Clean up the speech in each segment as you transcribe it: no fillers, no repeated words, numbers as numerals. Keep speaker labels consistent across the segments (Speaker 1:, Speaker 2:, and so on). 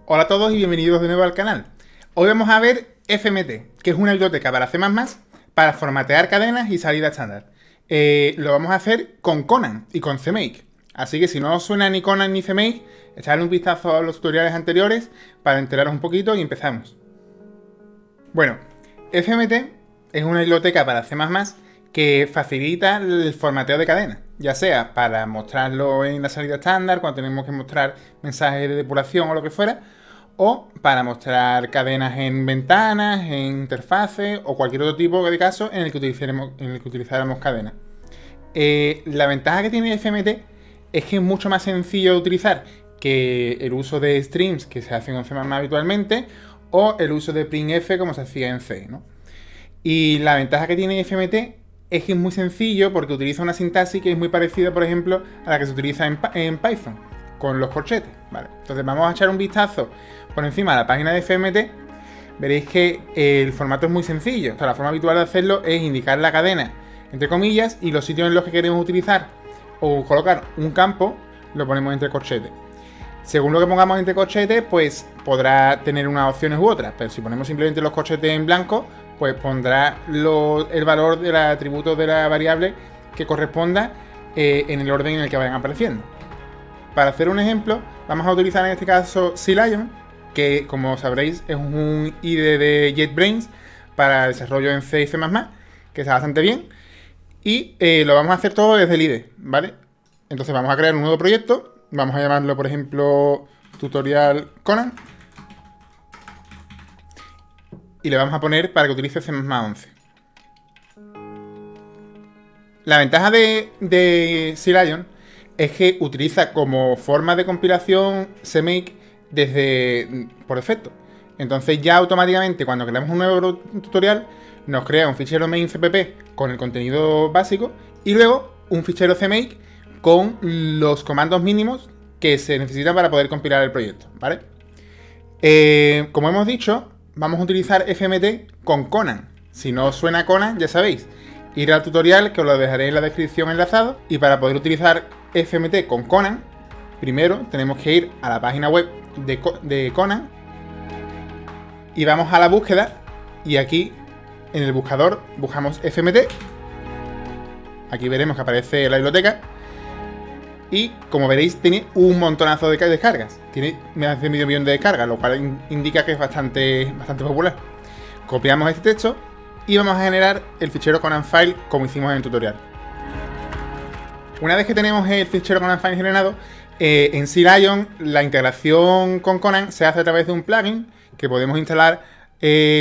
Speaker 1: Hola a todos y bienvenidos de nuevo al canal. Hoy vamos a ver FMT, que es una biblioteca para C++ para formatear cadenas y salida estándar. Lo vamos a hacer con Conan y con CMake. Así que si no os suena ni Conan ni CMake, echadle un vistazo a los tutoriales anteriores para enteraros un poquito y empezamos. Bueno, FMT es una biblioteca para C++ que facilita el formateo de cadenas, ya sea para mostrarlo en la salida estándar, cuando tenemos que mostrar mensajes de depuración o lo que fuera, o para mostrar cadenas en ventanas, en interfaces o cualquier otro tipo de caso en el que utilizáramos cadenas. La ventaja que tiene FMT es que es mucho más sencillo de utilizar que el uso de streams que se hacen en C++ habitualmente o el uso de printf como se hacía en C, ¿no? Y la ventaja que tiene FMT es que es muy sencillo porque utiliza una sintaxis que es muy parecida, por ejemplo, a la que se utiliza en Python, con los corchetes, ¿vale? Entonces vamos a echar un vistazo por encima de la página de FMT. Veréis que el formato es muy sencillo. O sea, la forma habitual de hacerlo es indicar la cadena, entre comillas, y los sitios en los que queremos utilizar o colocar un campo, lo ponemos entre corchetes. Según lo que pongamos entre corchetes, pues podrá tener unas opciones u otras, pero si ponemos simplemente los corchetes en blanco, pues pondrá el valor del atributo de la variable que corresponda en el orden en el que vayan apareciendo. Para hacer un ejemplo, vamos a utilizar en este caso CLion, que como sabréis es un IDE de JetBrains para desarrollo en C y C++, que está bastante bien. Y lo vamos a hacer todo desde el IDE, ¿vale? Entonces vamos a crear un nuevo proyecto, vamos a llamarlo, por ejemplo, tutorial Conan. Y le vamos a poner para que utilice C++11. La ventaja de CLion es que utiliza como forma de compilación CMake por defecto. Entonces ya automáticamente cuando creamos un nuevo tutorial nos crea un fichero main cpp con el contenido básico y luego un fichero CMake con los comandos mínimos que se necesitan para poder compilar el proyecto, ¿vale? Como hemos dicho, vamos a utilizar FMT con Conan. Si no os suena Conan, ya sabéis, ir al tutorial que os lo dejaré en la descripción enlazado. Y para poder utilizar FMT con Conan, primero tenemos que ir a la página web de Conan y vamos a la búsqueda y aquí en el buscador buscamos FMT. Aquí veremos que aparece la biblioteca y como veréis tiene un montonazo de descargas, tiene más de medio millón de descargas, lo cual indica que es bastante popular. Copiamos este texto y vamos a generar el fichero Conan File como hicimos en el tutorial. Una vez que tenemos el fichero Conan File generado, en CLion la integración con Conan se hace a través de un plugin que podemos instalar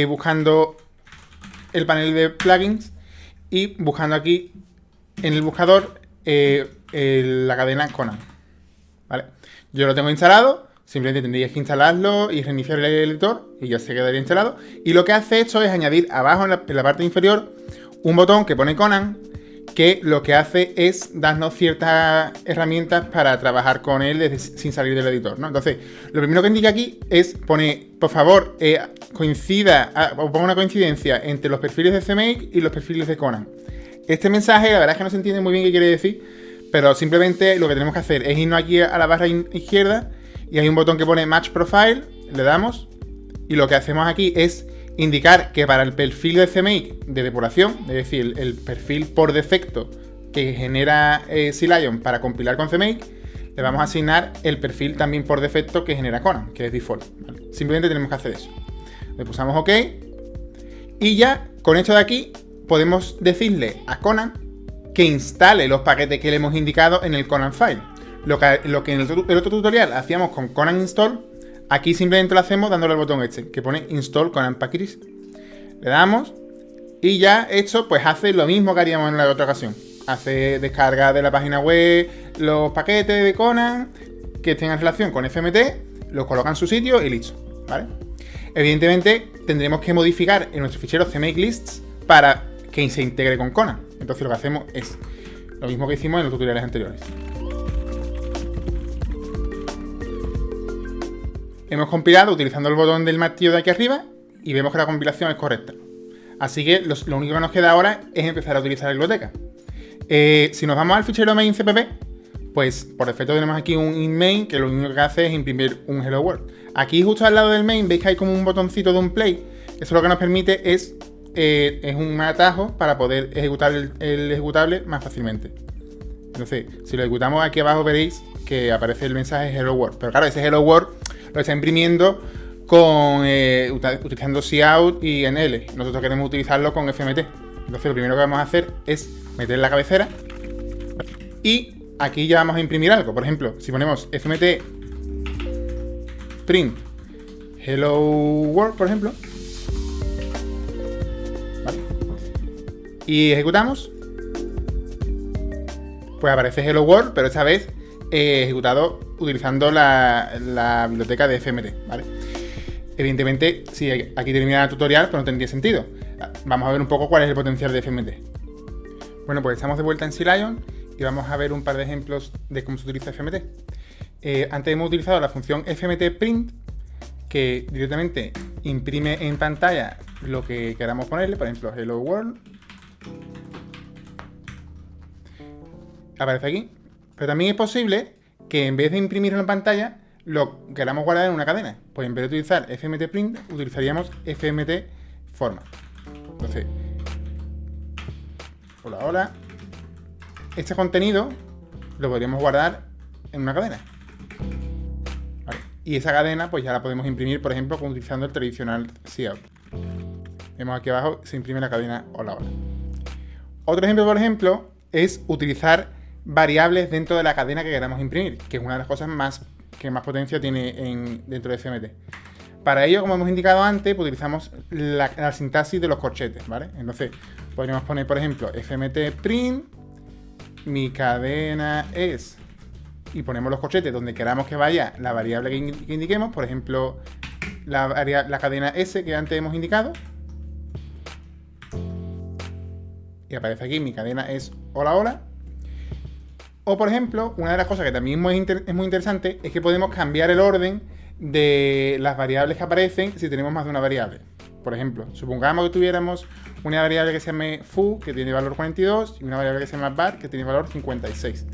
Speaker 1: buscando el panel de plugins y buscando aquí en el buscador la cadena Conan, ¿vale? Yo lo tengo instalado, simplemente tendríais que instalarlo y reiniciar el editor y ya se quedaría instalado. Y lo que hace esto es añadir abajo en la parte inferior un botón que pone Conan, que lo que hace es darnos ciertas herramientas para trabajar con él sin salir del editor, ¿no? Entonces, lo primero que indica aquí es pone, por favor, o ponga una coincidencia entre los perfiles de CMake y los perfiles de Conan. Este mensaje, la verdad es que no se entiende muy bien qué quiere decir, pero simplemente lo que tenemos que hacer es irnos aquí a la barra izquierda y hay un botón que pone Match Profile, le damos y lo que hacemos aquí es indicar que para el perfil de CMake de depuración, es decir, el perfil por defecto que genera CLion para compilar con CMake, le vamos a asignar el perfil también por defecto que genera Conan, que es default, ¿vale? Simplemente tenemos que hacer eso. Le pulsamos OK y ya con esto de aquí podemos decirle a Conan que instale los paquetes que le hemos indicado en el Conan File. Lo que en el otro tutorial hacíamos con Conan Install, aquí simplemente lo hacemos dándole al botón este, que pone Install Conan Packages. Le damos y ya esto pues hace lo mismo que haríamos en la otra ocasión. Hace descarga de la página web los paquetes de Conan que tengan relación con FMT, los coloca en su sitio y listo, ¿vale? Evidentemente tendremos que modificar en nuestro fichero CMake lists para que se integre con Conan. Entonces lo que hacemos es lo mismo que hicimos en los tutoriales anteriores. Hemos compilado utilizando el botón del martillo de aquí arriba y vemos que la compilación es correcta. Así que lo único que nos queda ahora es empezar a utilizar la biblioteca. Si nos vamos al fichero main cpp, Pues por defecto tenemos aquí un inMain que lo único que hace es imprimir un Hello World. Aquí justo al lado del main veis que hay como un botoncito de un play. Eso lo que nos permite es un atajo para poder ejecutar el ejecutable más fácilmente. Entonces, si lo ejecutamos aquí abajo veréis que aparece el mensaje Hello World. Pero claro, ese Hello World lo está imprimiendo utilizando cout y NL. Nosotros queremos utilizarlo con FMT. Entonces lo primero que vamos a hacer es meter la cabecera y aquí ya vamos a imprimir algo. Por ejemplo, si ponemos FMT print Hello World, por ejemplo, ¿vale? Y ejecutamos, pues aparece Hello World, pero esta vez ejecutado utilizando la biblioteca de FMT, ¿vale? Evidentemente, si aquí termina el tutorial, pues no tendría sentido. Vamos a ver un poco cuál es el potencial de FMT. Bueno, pues estamos de vuelta en CLion y vamos a ver un par de ejemplos de cómo se utiliza FMT. Antes hemos utilizado la función FMT print, que directamente imprime en pantalla lo que queramos ponerle, por ejemplo, Hello World. Aparece aquí. Pero también es posible que en vez de imprimirlo en pantalla, lo queramos guardar en una cadena. Pues en vez de utilizar FMT print, utilizaríamos FMT format. Entonces, hola. Este contenido lo podríamos guardar en una cadena. ¿Vale? Y esa cadena pues ya la podemos imprimir, por ejemplo, utilizando el tradicional cout. Vemos aquí abajo, se imprime la cadena hola. Otro ejemplo, por ejemplo, es utilizar variables dentro de la cadena que queramos imprimir, que es una de las cosas que más potencia tiene dentro de FMT. Para ello, como hemos indicado antes, pues utilizamos la sintaxis de los corchetes, ¿vale? Entonces, podríamos poner, por ejemplo, FMT print, mi cadena es, y ponemos los corchetes donde queramos que vaya la variable que indiquemos, por ejemplo, la cadena S que antes hemos indicado. Y aparece aquí, mi cadena es hola. O, por ejemplo, una de las cosas que también es muy interesante es que podemos cambiar el orden de las variables que aparecen si tenemos más de una variable. Por ejemplo, supongamos que tuviéramos una variable que se llame foo, que tiene valor 42, y una variable que se llama var, que tiene valor 56.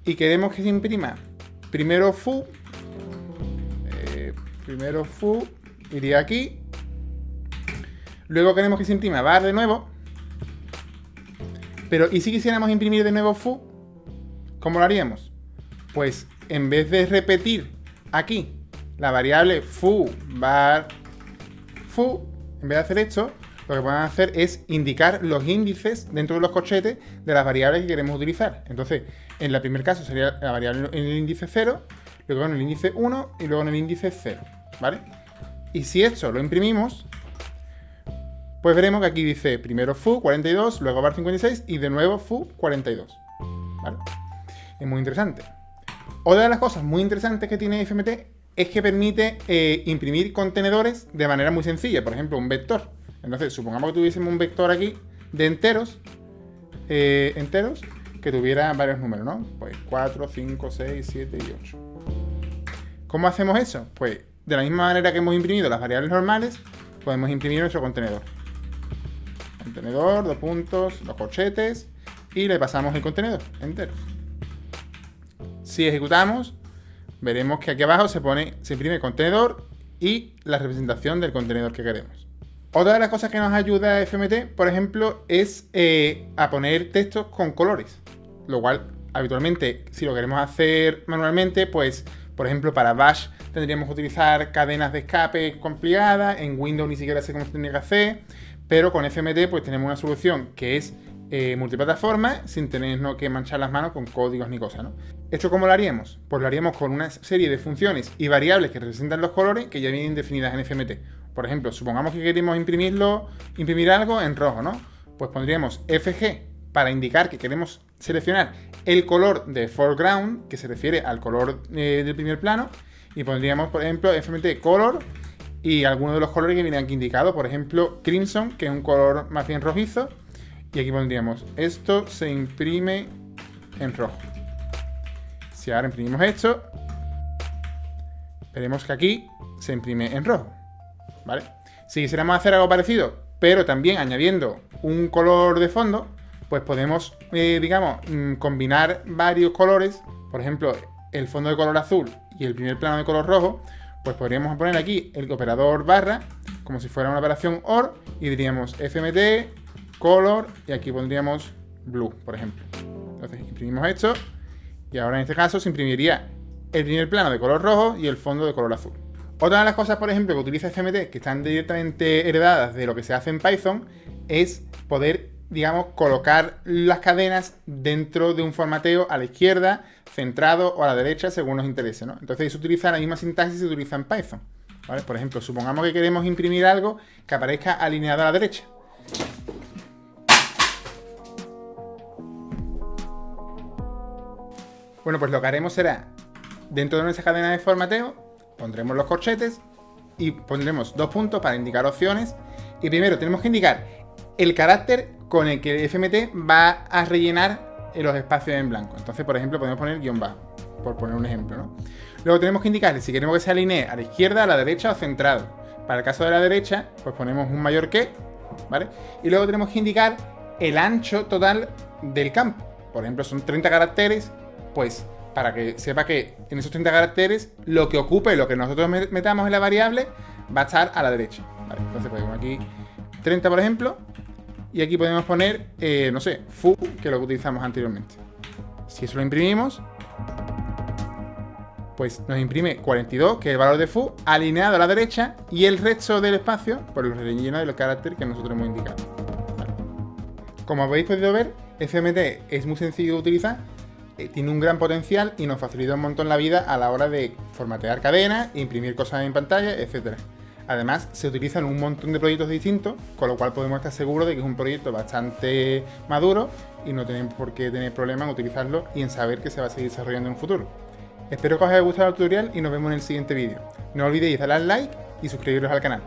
Speaker 1: Y queremos que se imprima primero foo, iría aquí. Luego queremos que se imprima var de nuevo. Pero, ¿y si quisiéramos imprimir de nuevo foo? ¿Cómo lo haríamos? Pues en vez de repetir aquí la variable foo, var, foo, en vez de hacer esto, lo que podemos hacer es indicar los índices dentro de los corchetes de las variables que queremos utilizar. Entonces, en el primer caso sería la variable en el índice 0, luego en el índice 1 y luego en el índice 0, ¿vale? Y si esto lo imprimimos, pues veremos que aquí dice primero foo 42, luego var 56 y de nuevo foo 42, ¿vale? Es muy interesante. Otra de las cosas muy interesantes que tiene FMT es que permite imprimir contenedores de manera muy sencilla. Por ejemplo, un vector. Entonces, supongamos que tuviésemos un vector aquí de enteros, que tuviera varios números, ¿no? Pues 4, 5, 6, 7 y 8. ¿Cómo hacemos eso? Pues de la misma manera que hemos imprimido las variables normales, podemos imprimir nuestro contenedor. Contenedor, dos puntos, los corchetes, y le pasamos el contenedor enteros. Si ejecutamos, veremos que aquí abajo se imprime el contenedor y la representación del contenedor que queremos. Otra de las cosas que nos ayuda FMT, por ejemplo, es a poner textos con colores. Lo cual, habitualmente, si lo queremos hacer manualmente, pues, por ejemplo, para Bash tendríamos que utilizar cadenas de escape complicadas. En Windows ni siquiera sé cómo se tendría que hacer. Pero con FMT, pues, tenemos una solución que es multiplataforma, sin tener que manchar las manos con códigos ni cosas, ¿no? ¿Esto cómo lo haríamos? Pues lo haríamos con una serie de funciones y variables que representan los colores que ya vienen definidas en FMT. Por ejemplo, supongamos que queremos imprimir algo en rojo, ¿no? Pues pondríamos FG para indicar que queremos seleccionar el color de foreground, que se refiere al color del primer plano, y pondríamos, por ejemplo, FMT color y algunos de los colores que vienen aquí indicados, por ejemplo, crimson, que es un color más bien rojizo. Y aquí pondríamos, esto se imprime en rojo. Si ahora imprimimos esto, veremos que aquí se imprime en rojo, ¿vale? Si quisiéramos hacer algo parecido, pero también añadiendo un color de fondo, pues podemos, digamos, combinar varios colores. Por ejemplo, el fondo de color azul y el primer plano de color rojo, pues podríamos poner aquí el operador barra, como si fuera una operación OR, y diríamos FMT, color, y aquí pondríamos blue, por ejemplo. Entonces imprimimos esto, y ahora en este caso se imprimiría el primer plano de color rojo y el fondo de color azul. Otra de las cosas, por ejemplo, que utiliza FMT, que están directamente heredadas de lo que se hace en Python, es poder, digamos, colocar las cadenas dentro de un formateo a la izquierda, centrado o a la derecha, según nos interese, ¿no? Entonces se utiliza la misma sintaxis que se utiliza en Python, ¿vale? Por ejemplo, supongamos que queremos imprimir algo que aparezca alineado a la derecha. Bueno, pues lo que haremos será, dentro de nuestra cadena de formateo, pondremos los corchetes y pondremos 2 puntos para indicar opciones. Y primero tenemos que indicar el carácter con el que el FMT va a rellenar los espacios en blanco. Entonces, por ejemplo, podemos poner guión bajo, por poner un ejemplo, ¿no? Luego tenemos que indicar si queremos que se alinee a la izquierda, a la derecha o centrado. Para el caso de la derecha, pues ponemos un mayor que, ¿vale? Y luego tenemos que indicar el ancho total del campo. Por ejemplo, son 30 caracteres, pues para que sepa que en esos 30 caracteres lo que ocupe, lo que nosotros metamos en la variable, va a estar a la derecha, ¿vale? Entonces ponemos aquí 30, por ejemplo, y aquí podemos poner, no sé, foo, que es lo que utilizamos anteriormente. Si eso lo imprimimos, pues nos imprime 42, que es el valor de foo, alineado a la derecha, y el resto del espacio, pues lo rellena del carácter que nosotros hemos indicado, ¿vale? Como habéis podido ver, FMT es muy sencillo de utilizar, tiene un gran potencial y nos facilita un montón la vida a la hora de formatear cadenas, imprimir cosas en pantalla, etc. Además, se utiliza en un montón de proyectos distintos, con lo cual podemos estar seguros de que es un proyecto bastante maduro y no tenemos por qué tener problemas en utilizarlo y en saber que se va a seguir desarrollando en un futuro. Espero que os haya gustado el tutorial y nos vemos en el siguiente vídeo. No olvidéis darle al like y suscribiros al canal.